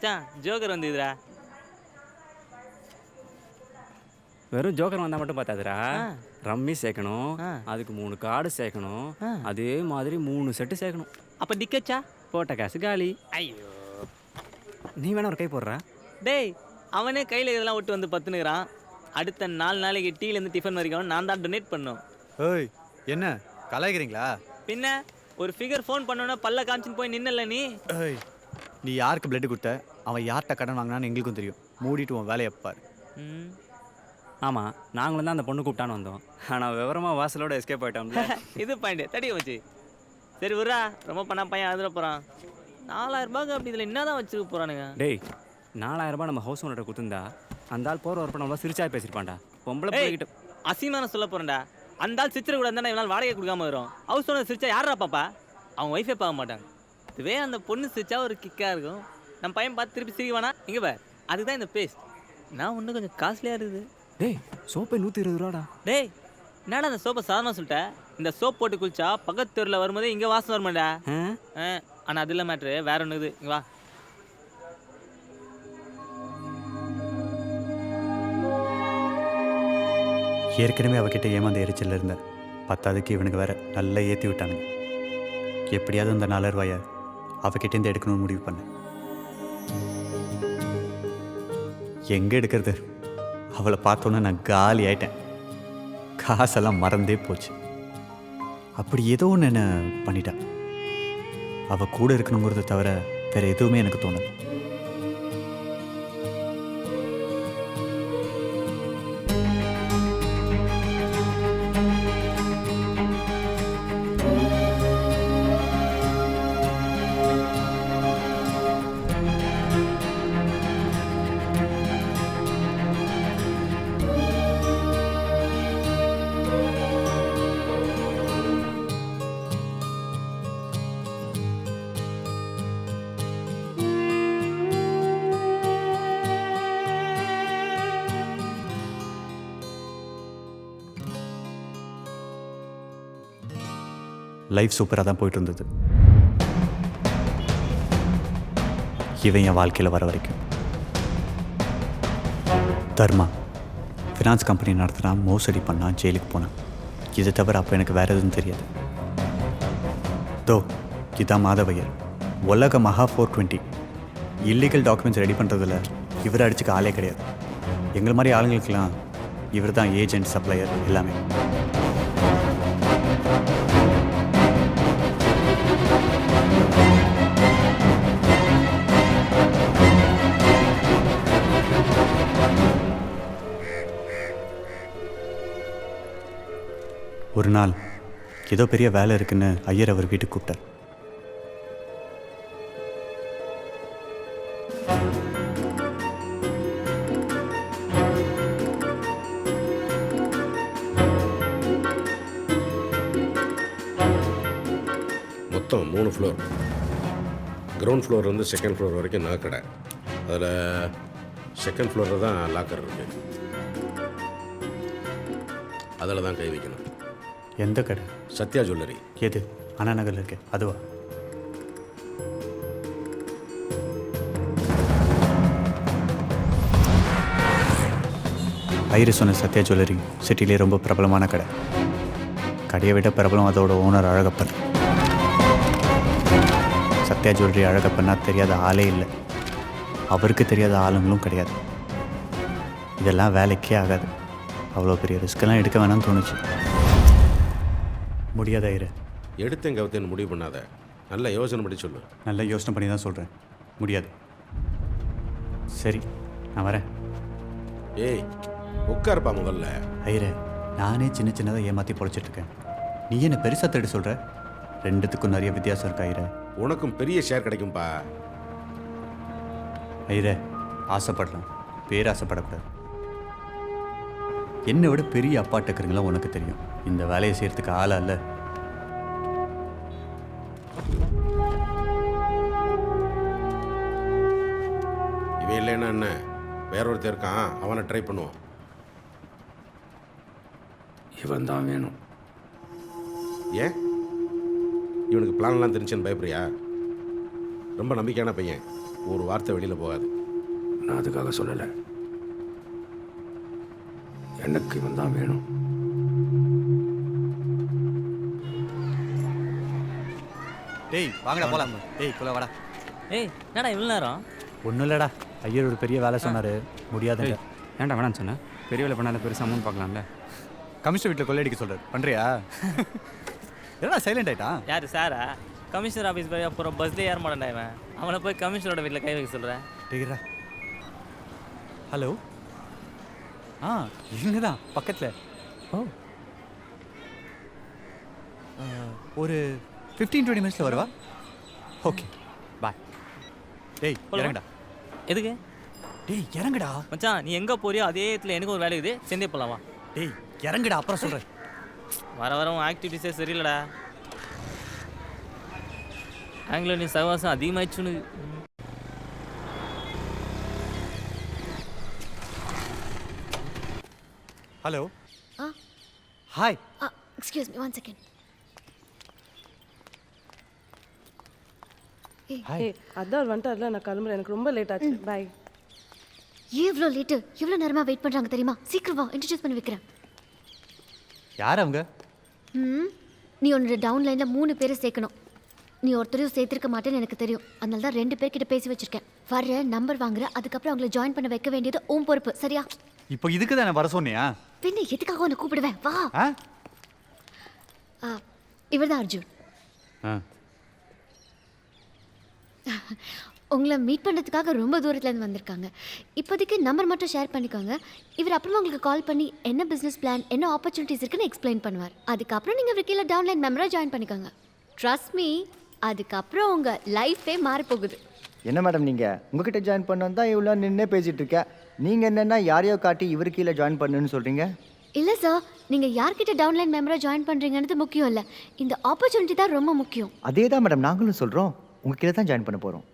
மச்சான் ஜோக்கர் வந்துதுடா. வெறும் ஜோக்கர் வந்தால் மட்டும் பார்த்தாதுடா. ஆ. ரம்மி சேர்க்கணும், ஆ. அதுக்கு 3 கார்டு சேர்க்கணும், ஆ. அதே மாதிரி 3 செட்டு சேர்க்கணும். அப்போ டிக்கெட்சா? போட்ட காசு காலி. ஐயோ நீ வேணா ஒரு கை போடுறா. டேய், அவனே கையில் இதெல்லாம் விட்டு வந்து பத்துனுக்குறான். அடுத்த 4 நாளைக்கு டீலேருந்து டிஃபன் வரைக்கும் நான் தான் டொனேட் பண்ணணும். ஏய் என்ன கலாய்க்கிறீங்களா? பின்ன ஒரு ஃபிகர் ஃபோன் பண்ணோன்னா பல்ல காமிச்சின்னு போய் நின்னல நீ. ஏய் நீ யாருக்கு பிளட் கொடுத்த, அவன் யார்கிட்ட கடன் வாங்கினான்னு எங்களுக்கும் தெரியும். மூடிட்டு உன் வேலையை பாரு. ம். ஆமாம், நாங்களும் தான் அந்த பொண்ணு கூப்பிட்டான்னு வந்தோம். ஆனால் விவரமாக வாசலோட எஸ்கேப் ஆகிட்டோம்ல. இது பாயிண்ட் தடி வச்சு. சரி விட்றா, ரொம்ப பண்ணா பையன் அதில் போகிறான். 4000 ரூபாய்க்கு அப்படி இதில் என்ன தான் வச்சுக்க போகிறானுங்க? டேய், 4000 ரூபாய் நம்ம ஹவுஸ் ஓனர்கிட்ட கொடுத்துருந்தா அந்த ஆள் போகிற வரப்ப நம்மளா சிரிச்சா பேசியிருப்பான்டா. பொம்பளை போய்கிட்ட அசிமான சொல்ல போகிறேன்டா. அந்த ஆள் சிரிச்சிட கூட இருந்தால் இவனால் வாடகை கொடுக்காம வரும். ஹவுஸ் ஓனர் சிரிச்சா யாரா பாப்பா? அவன் ஒய்ஃபே பார்க்க மாட்டாங்க. இதுவே அந்த பொண்ணு சிரிச்சா ஒரு கிக்காக இருக்கும். நம்ம பையன் பார்த்து திருப்பி சிரிவானா? இங்கே பார், அதுதான் இந்த பேஸ்ட். நான் இன்னும் கொஞ்சம் காஸ்ட்லியாக இருக்குது. டேய், சோப்பே 120 ரூபாடா. டேய், என்னடா அந்த சோப்பை சாதாரணமாக சொல்லிட்டேன். இந்த சோப் போட்டு குளிச்சா பக்கத்து தெருவில் வரும்போதே இங்கே வாசம் வருமாடா. ஆனால் அது இல்லை மேட்ரு, வேற ஒன்று இது. இங்கே வா. ஏற்கனவே அவகிட்ட ஏமாந்த எரிச்சலில் இருந்தேன். பத்தாவதுக்கு இவனுக்கு வேற நல்லா ஏற்றி விட்டானுங்க. எப்படியாவது அந்த 4000 ரூபாயை அவகிட்டேருந்து எடுக்கணும்னு முடிவு பண்ணேன். எங்கே எடுக்கிறது? அவளை பார்த்தோன்னே நான் காலி ஆயிட்டேன். காசெல்லாம் மறந்தே போச்சு. அப்படி ஏதோ ஒன்று என்ன பண்ணிட்டான். அவள் கூட இருக்கணுங்கிறத தவிர வேற எதுவுமே எனக்கு தோணலை. லைஃப் சூப்பராக தான் போயிட்டு இருந்தது. இவன் என் வாழ்க்கையில் வர வரைக்கும். தர்மா ஃபினான்ஸ் கம்பெனி நடத்தினான், மோசடி பண்ணான், ஜெயிலுக்கு போனான். இதை தவிர அப்போ எனக்கு வேறு எதுவும் தெரியாது. தோ இதான் மாதவையர், உலக மகா 420. இல்லீகல் டாக்குமெண்ட்ஸ் ரெடி பண்ணுறதில்ல இவரை அடிச்சுக்க ஆளே கிடையாது. எங்கள் மாதிரி ஆளுங்களுக்கெல்லாம் இவர் தான் ஏஜென்ட், சப்ளையர் எல்லாமே. ஒரு நாள் ஏதோ பெரிய வேலை இருக்குன்னு ஐயர் அவர் வீட்டுக்கு கூப்பிட்டார். மொத்தம் 3 ஃப்ளோர். கிரவுண்ட் ஃப்ளோர்லேருந்து செகண்ட் ஃப்ளோர் வரைக்கும் நகைக்கடை. அதில் செகண்ட் ஃப்ளோரில் தான் லாக்கர் இருக்குது. அதில் தான் கை வைக்கணும். எந்த கடை? சத்யா ஜுவல்லரி. எது? அண்ணா நகரில் இருக்கு அதுவா? ஐயர் சொன்ன சத்யா ஜுவல்லரி சிட்டிலே ரொம்ப பிரபலமான கடை. கடையை விட பிரபலம் அதோட ஓனர் அழகப்பன். சத்யா ஜுவல்லரி அழகப்பன்னா தெரியாத ஆளே இல்லை. அவருக்கு தெரியாத ஆளுங்களும் கிடையாது. இதெல்லாம் வேலைக்கே ஆகாது. அவ்வளோ பெரிய ரிஸ்க்கெல்லாம் எடுக்க வேணாம்னு தோணுச்சு. முடியாத ஐயர். எடுத்தேன் கவுத்தேன்னு முடிவு பண்ணாத. நல்ல யோசனை பண்ணி சொல்லு. நல்ல யோசனை பண்ணி தான் சொல்கிறேன். முடியாது. சரி நான் வரேன். ஏய் உட்காருப்பா முதல்ல. ஐயரே, நானே சின்ன சின்னதாக ஏமாற்றி பொழைச்சிட்ருக்கேன். நீ என்ன பெருசாக தேடி சொல்கிற? ரெண்டுத்துக்கும் நிறைய வித்தியாசம் இருக்கா ஐயரே. உனக்கும் பெரிய ஷேர் கிடைக்கும்பா. ஐயரே, ஆசைப்படலாம், பேராசைப்படக்கூடாது. என்னை விட பெரிய அப்பாட்டக்கிறீங்களா உனக்கு தெரியும். இந்த வேலையை செய்கிறதுக்கு ஆளா இல்லை. இவன் இல்லைன்னா என்ன, வேற ஒருத்தர் இருக்கான், அவனை ட்ரை பண்ணுவோம். இவன் தான் வேணும். ஏன் இவனுக்கு பிளான்லாம் தெரிஞ்சுன்னு பயப்படுறியா? ரொம்ப நம்பிக்கையான பையன். ஒரு வார்த்தை வெளியில் போகாது. நான் அதுக்காக சொல்லலை. எனக்கு இவன் தான் வேணும். டேய் வாங்கடா போலாம். டேய் குள்ள வாடா. ஏய் என்னடா இவ்வளோ நேரம்? ஒன்றும் இல்லைடா, ஐயர் ஒரு பெரிய வேலை சொன்னார், முடியாதுங்க. ஏன்டா வேணான்னு சொன்னேன்? பெரிய வேலை பண்ணாத பெருசாக அமௌண்ட் பார்க்கலாம்ல. கமிஷனர் வீட்டில் கொள்ளையடிக்க சொல்கிறார், பண்ணுறியா? என்னடா சைலண்ட் ஆகிட்டான்? யார் சாரா? கமிஷனர் ஆஃபீஸ் போய் அப்புறம் பஸ்லேயே ஏற மாட்டேன்டா இவன். அவனை போய் கமிஷனரோட வீட்டில் கை வைக்க சொல்கிறேன். டேய்ரா. ஹலோ. இங்கே தான் பக்கத்தில். ஓ, ஒரு 15-20 மினிட்ஸில் வருவா? Okay bye. டேய் இறங்குடா. எதுக்கு? டேய் இறங்குடா. மச்சான் நீ எங்கே போறியோ அதே இடத்துல எனக்கு ஒரு வேலை இருக்குது, சேர்ந்தே போகலாமா? டேய் இறங்குடா, அப்புறம் சொல்கிறேன். வர வர உன் ஆக்டிவிட்டீஸே சரியில்லடா. ஆங்கிலோ நீ சகவாசம் அதிகமாகிடுச்சுன்னு. Hello. Hi. Excuse me 1 second. ஏய் அதான் வந்துட்டார்ல, நான் கிளம்புறேன், எனக்கு ரொம்ப லேட் ஆச்சு. பை. இவ்வளோ லேட்டு, இவ்வளோ நேரமாக வெயிட் பண்ணுறாங்க தெரியுமா? சீக்கிரம் வா, இன்ட்ரடியூஸ் பண்ணி வைக்கிறேன். யார் அவங்க? நீ உன்னோட டவுன்லைனில் 3 பேரை சேர்க்கணும். நீ ஒருத்தரையும் சேர்த்திருக்க மாட்டேன்னு எனக்கு தெரியும், அதனால தான் 2 பேர்கிட்ட பேசி வச்சிருக்கேன். வர நம்பர் வாங்குற, அதுக்கப்புறம் அவங்கள ஜாயின் பண்ண வைக்க வேண்டியது உன் பொறுப்பு, சரியா? இப்போ இதுக்கு தானே வர சொன்னியா? பின்ன எதுக்காக உன்னை கூப்பிடுவேன், வா. இவர் தான் அர்ஜுன். உங்களை மீட் பண்ணுறதுக்காக ரொம்ப தூரத்துலேருந்து வந்திருக்காங்க. இப்போதைக்கு நம்பர் மட்டும் ஷேர் பண்ணிக்கோங்க. இவர் அப்புறமா உங்களுக்கு கால் பண்ணி என்ன பிஸ்னஸ் பிளான், என்ன ஆப்பர்ச்சுனிட்டிஸ் இருக்குன்னு எக்ஸ்பிளைன் பண்ணுவார். அதுக்கப்புறம் நீங்கள் இவர் கீழே டவுன்லைன் மெம்பராக ஜாயின் பண்ணிக்கோங்க. ட்ரஸ்ட் மீ, அதுக்கப்புறம் உங்கள் லைஃபே மாறப்போகுது. என்ன மேடம் நீங்கள் உங்ககிட்ட ஜாயின் பண்ண தான் இவ்வளோ நின்னே பேசிகிட்டு இருக்கேன். நீங்கள் என்னென்னா யாரையோ காட்டி இவர் கீழே ஜாயின் பண்ணுன்னு சொல்கிறீங்க? இல்லை சார், நீங்கள் யார்கிட்ட டவுன்லைன் மெம்பராக ஜாயின் பண்ணுறீங்கன்றது முக்கியம் இல்லை, இந்த ஆப்பர்ச்சுனிட்டி தான் ரொம்ப முக்கியம். அதே தான் மேடம் நாங்களும் சொல்கிறோம், உங்கள் கீழே தான் ஜாயின் பண்ண போகிறோம்.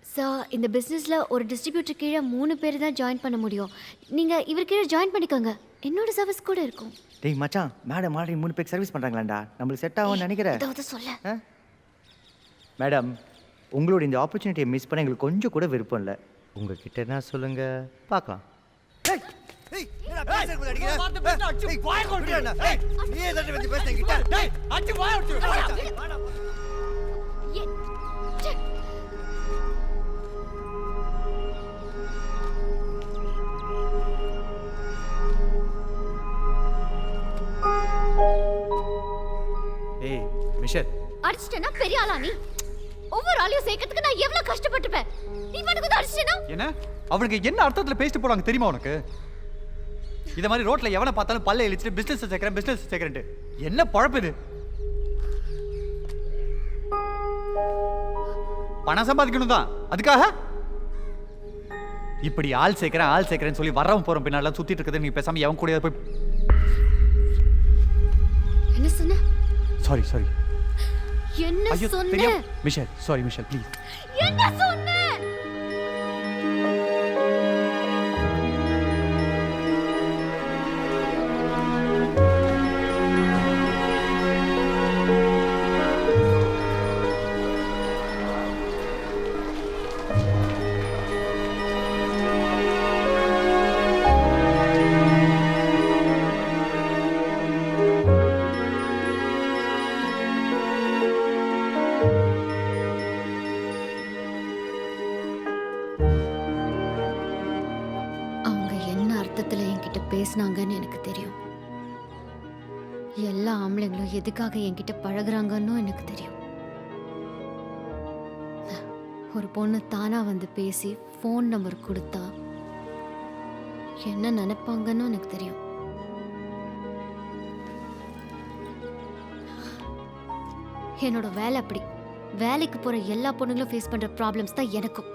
சார், இந்த பிஸ்னஸில் ஒரு டிஸ்ட்ரிபியூட்டர் கீழே 3 பேர் தான் ஜாயின் பண்ண முடியும். நீங்கள் இவர் கீழே ஜாயின் பண்ணிக்கோங்க, என்னோட சர்வீஸ் கூட இருக்கும். டேய் மச்சான், மேடம் ஆல்ரெடி 3 பேருக்கு சர்வீஸ் பண்ணுறாங்களாண்டா, நம்மளுக்கு செட் ஆகும்னு நினைக்கிறேன். ஏதாவது சொல்ல. மேடம், உங்களோட இந்த ஆப்பர்ச்சுனிட்டியை மிஸ் பண்ண எங்களுக்கு கொஞ்சம் கூட விருப்பம் இல்லை. உங்ககிட்ட என்ன சொல்லுங்கள் பார்க்கலாம். ஏய் மிஷல், அடிச்சிட்டேன்னா பெரிய ஆளா நீ? ஒவ்வொரு ஆளையும் சேர்க்கறதுக்கு நான் எவ்வளவு கஷ்டப்பட்டிருப்பேன். நீ மட்டும் தான் அடிச்சிட்டேனா? என்ன அவனுக்கு என்ன அர்த்தத்தில் பேசிட்டு போறாங்க தெரியுமா உனக்கு? இத மாதிரி ரோட்ல எவனை பார்த்தாலும் பல்ல இழிச்சிட்டு பிசினஸ் சேர்க்கிறேன்ட்டு என்ன பழப்பு இது? பணம் சம்பாதிக்கணும் தான், அதுக்காக இப்படி ஆள் சேர்க்கிறேன்னு சொல்லி வரவன் போறோம் பின்னால சுத்திட்டு இருக்கிறது. நீ பேசாம எவன் கூட போய். என்ன சொன்ன? சாரி என்ன சொன்ன? Michelle, sorry Michelle, please. என்ன சொன்ன? பேசினாங்கன்னு எனக்கு தெரியும். எல்லா ஆம்பளைங்களும் எதுக்காக என்கிட்ட பழகுறாங்கன்னு எனக்கு தெரியும். ஒரு பொண்ணு தானா வந்து பேசி ஃபோன் நம்பர் கொடுத்தா என்ன நினைப்பாங்கன்னு எனக்கு தெரியும். என்னோட வேலை அப்படி. வேலைக்கு போற எல்லா பொண்ணுங்களும் ஃபேஸ் பண்ற ப்ராப்ளம்ஸ் தான் எனக்கும்.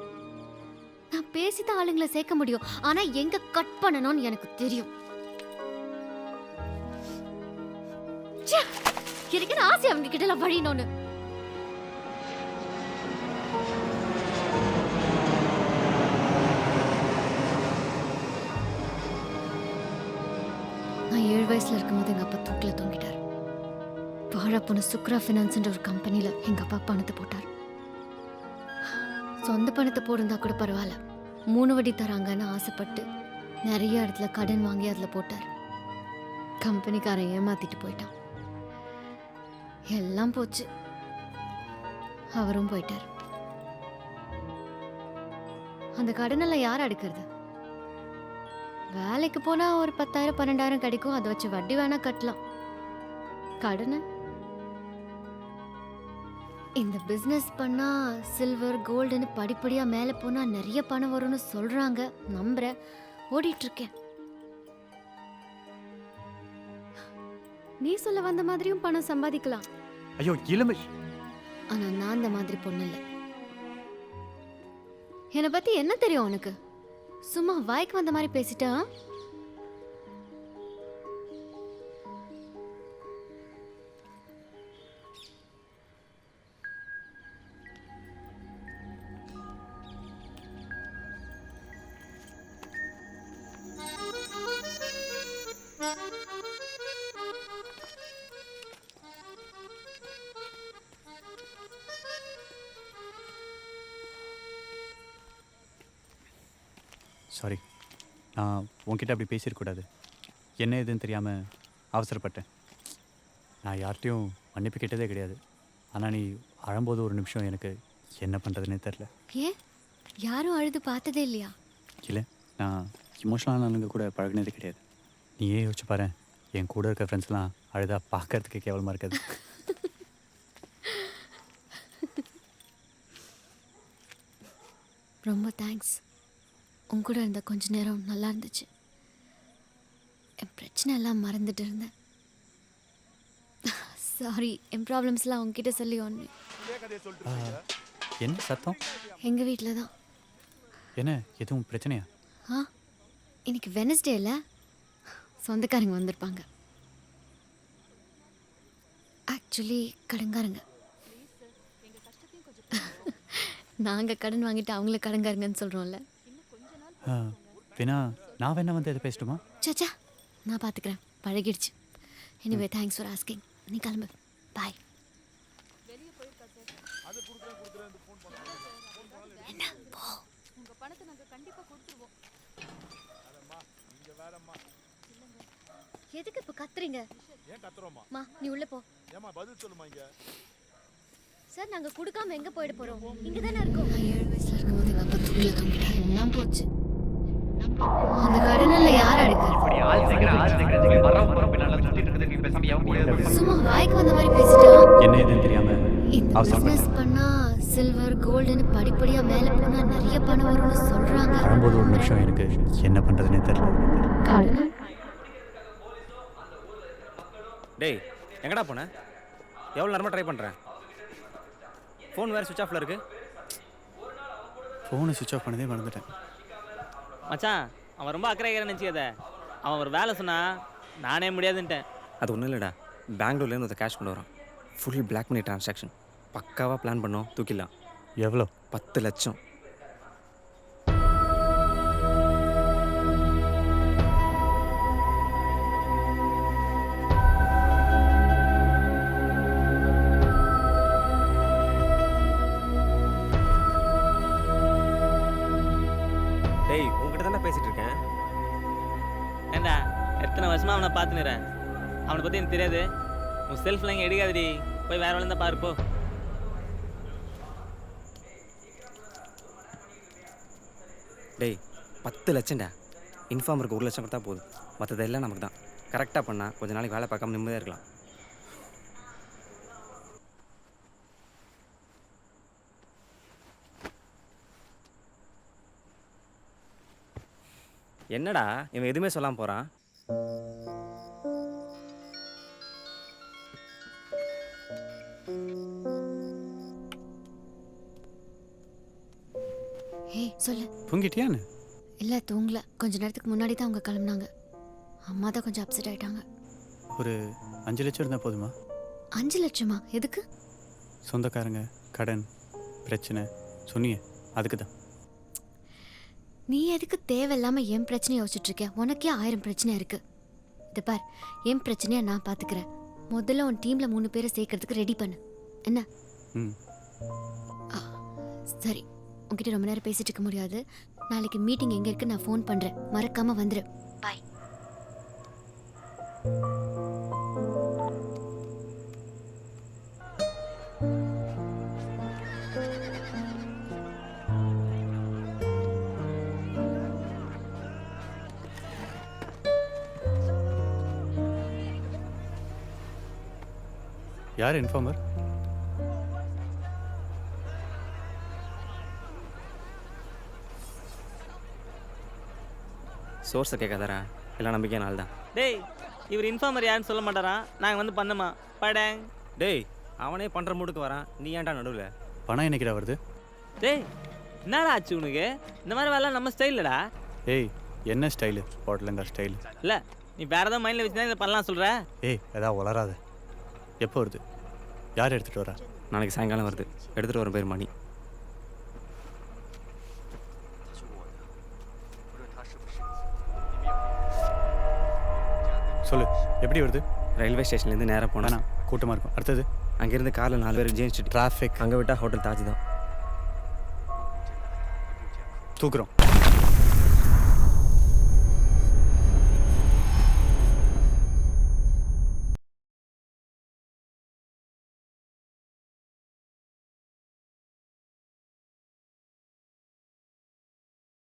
நான் பேசிதான் ஆளுங்களை சேர்க்க முடியும், ஆனா எங்க கட் பண்ணணும்னு எனக்கு தெரியும். எனக்கு ஆசை அவங்க கிட்ட எல்லாம் வழியணும்னு. நான் 7 வயசுல இருக்கும்போது எங்க அப்பா தூக்கில தொங்கிட்டார். வாழா பொண்ணு சுக்ரா ஃபினான்ஸ்ன்ற ஒரு கம்பெனில எங்க அப்பா பணத்தை போட்டார். சொந்த பணத்தை போட்டிருந்தா கூட பரவாயில்ல, 3 வட்டி தராங்கன்னு ஆசைப்பட்டு நிறைய இடத்துல கடன் வாங்கி அதில் போட்டார். கம்பெனிக்காரன் ஏமாத்திட்டு போயிட்டான். எல்லாம் போச்சு. அவரும் போயிட்டார். அந்த கடனெல்லாம் யார் அடைக்கிறது? வேலைக்கு போனா ஒரு 10,000 12,000 கிடைக்கும், அதை வச்சு வட்டி வேணா கட்டலாம். கடனை இந்த பிஸ்னஸ் பண்ணா சில்வர் கோல்டுன்னு படிப்படியா மேலே போனா நிறைய பணம் வரும்னு சொல்றாங்க, நம்புறேன், ஓடிட்டு இருக்கேன். நீ சொல்ல வந்த மாதிரியும் பணம் சம்பாதிக்கலாம். ஐயோ இளமை. ஆனா நான் அந்த மாதிரி பொண்ணு இல்லை. என்னை பத்தி என்ன தெரியும் உனக்கு? சும்மா வாய்க்கு வந்த மாதிரி பேசிட்டா? சாரி, நான் உன்கிட்ட அப்படி பேசியிருக்கூடாது. என்ன ஏதுன்னு தெரியாமல் அவசரப்பட்டேன். நான் யார்கிட்டையும் மன்னிப்பு கேட்டதே கிடையாது. ஆனால் நீ அழும்போது ஒரு நிமிஷம் எனக்கு என்ன பண்ணுறதுனே தெரில. ஏன் யாரும் அழுது பார்த்ததே இல்லையா? இல்லை, நான் இமோஷனலானவங்க கூட பழகினது கிடையாது. நீயே யோசிச்சு பாரு, என் கூட இருக்க ஃப்ரெண்ட்ஸ்லாம் அழுதா பார்க்கறதுக்கு கேவலமாக இருக்காது. ரொம்ப தேங்க்ஸ். உன் கூட இருந்த கொஞ்ச நேரம் நல்லா இருந்துச்சு. என் பிரச்சனை எல்லாம் மறந்துட்டு இருந்தேன். சாரி, என் ப்ராப்ளம்ஸ்லாம் உங்ககிட்ட சொல்லி ஒன்று. என்ன சத்தம்? எங்கள் வீட்டில் தான். என்ன எதுவும் பிரச்சனையா? இன்னைக்கு வெனஸ்டே இல்லை, சொந்தக்காரங்க வந்திருப்பாங்க. ஆக்சுவலி கடன்காரங்க. நாங்கள் கடன் வாங்கிட்டு அவங்கள கடன்காரங்கன்னு சொல்கிறோம்ல. வேணா நான் வேணா வந்து எதை பேசட்டுமா? சச்சா, நான் பார்த்துக்கிறேன், பழகிடுச்சு. Anyway thanks for asking. நீ கிளம்பு, பாய். என்ன போ. எதுக்கு இப்போ கத்துறீங்க? மா நீ உள்ள போ. சார், நாங்கள் கொடுக்காம எங்கே போயிட போகிறோம்? இங்கே தானே இருக்கோம். 7 வயசுல இருக்கும்போது எங்கள் அப்பா தூக்கில் காமிட்டார், எல்லாம் போச்சு. அந்த கடனில் யார் அடைக்கிறது? சும்மா வாய்க்கு வந்த மாதிரி பேசிட்டா? என்ன ஏதுன்னு தெரியாமல் இந்த பிஸ்னஸ் பண்ணா சில்வர் கோல்டுன்னு படிப்படியாக மேலே போனால் நிறைய பணம் வரும்னு சொல்கிறாங்க. அழும்போது ஒரு நிமிஷம் எனக்கு என்ன பண்ணுறதுனே தெரில. டேய், எங்கடா போன? எவ்வளோ நேரமாக ட்ரை பண்ணுறேன். ஃபோன் வேறு சுவிட்ச் ஆஃபில் இருக்கு. ஃபோனை சுவிட்ச் ஆஃப் பண்ணதே மறந்துட்டேன். மச்சான், அவன் ரொம்ப அக்கறையாக நினச்சிக்காத. அவன் ஒரு வேலை சொன்னா நானே முடியாதுன்ட்டேன். அது ஒன்றும் இல்லைடா, பெங்களூர்லேருந்து ஒரு கேஷ் கொண்டு வரான். Full black money transaction. பக்காவாக பிளான் பண்ணோம், தூக்கிடலாம். எவ்வளோ? 10 லட்சம். டேய், உங்ககிட்ட தானே பேசிகிட்டு இருக்கேன். ஏண்டா, எத்தனை வருஷமா அவனை பார்த்துனுறேன். அவனை பற்றி எனக்கு தெரியாது. உன் செல்ஃப்லாம் இங்கே எடுக்காதடி, போய் வேற வேலை தான் பாருப்போ. டேய், 10 லட்சம்டா. இன்ஃபார்மருக்கு 1 லட்சம் கொடுத்தா போதும், மற்றதெல்லாம் நமக்கு தான். கரெக்டாக பண்ணால் கொஞ்ச நாளைக்கு வேலை பார்க்காம நிம்மதியாக இருக்கலாம். என்னடா இவன் எதுவுமே சொல்லாமல் போகிறான்? ஹே சொல்லு. தூங்கிட்டியான்னு? இல்லை, தூங்கல. கொஞ்ச நேரத்துக்கு முன்னாடி தான் அவங்க கிளம்புனாங்க. அம்மா தான் கொஞ்சம் அப்செட் ஆகிட்டாங்க. ஒரு 5 லட்சம் இருந்தால் போதுமா? 5 லட்சமா? எதுக்கு? சொந்தக்காரங்க, கடன், பிரச்சனை சொன்னியே, அதுக்கு தான். நீ எதுக்கு தேவையில்லாமல் என் பிரச்சனையை யோசிச்சுட்டு இருக்க? உனக்கே 1000 பிரச்சனை இருக்கு. இதை பார், என் பிரச்சனையை நான் பார்த்துக்கிறேன். முதல்ல உன் டீமில் 3 பேரை சேர்க்கறதுக்கு ரெடி பண்ணு. என்ன? ம். சரி, உங்ககிட்ட ரொம்ப நேரம் பேசிட்டு இருக்க முடியாது. நாளைக்கு மீட்டிங் எங்கே இருக்கு நான் ஃபோன் பண்ணுறேன். மறக்காமல் வந்துடு. பாய். யார் இன்ஃபார்மர்? சோர்ஸை கேட்காதாரா? எல்லாம் நம்பிக்கையான ஆள் தான். டேய் இவர் இன்ஃபார்மர் யாருன்னு சொல்ல மாட்டாரான். நாங்கள் வந்து பண்ணுமா படேங். டேய் அவனே பண்ணுற மூடுக்கு வரான், நீ ஏன்டா நடுவில்? பணம் என்னைக்கிடா வருது? டேய் என்னடா ஆச்சு உனக்கு? இந்த மாதிரி வேலை நம்ம ஸ்டைல்லடா. ஏய் என்ன ஸ்டைலு? ஹோட்டலுங்க ஸ்டைலு இல்லை நீ வேறு ஏதாவது மைண்டில் வச்சு தான் இதை பண்ணலாம் சொல்கிற. ஏய் எதா வளராத. எப்போ வருது? யார் எடுத்துகிட்டு வரா? நாளைக்கு சாயங்காலம் வருது. எடுத்துகிட்டு வர பேர் மணி. சொல்லு எப்படி வருது? ரயில்வே ஸ்டேஷன்லேருந்து நேராக போனா வேணாம் கூட்டமாக இருக்கும். அடுத்தது அங்கேருந்து காரில் 4 பேர் ஜெயிச்சிட்டு டிராஃபிக். அங்கே விட்டால் ஹோட்டல் தாஜ் தான். தூக்குறோம்.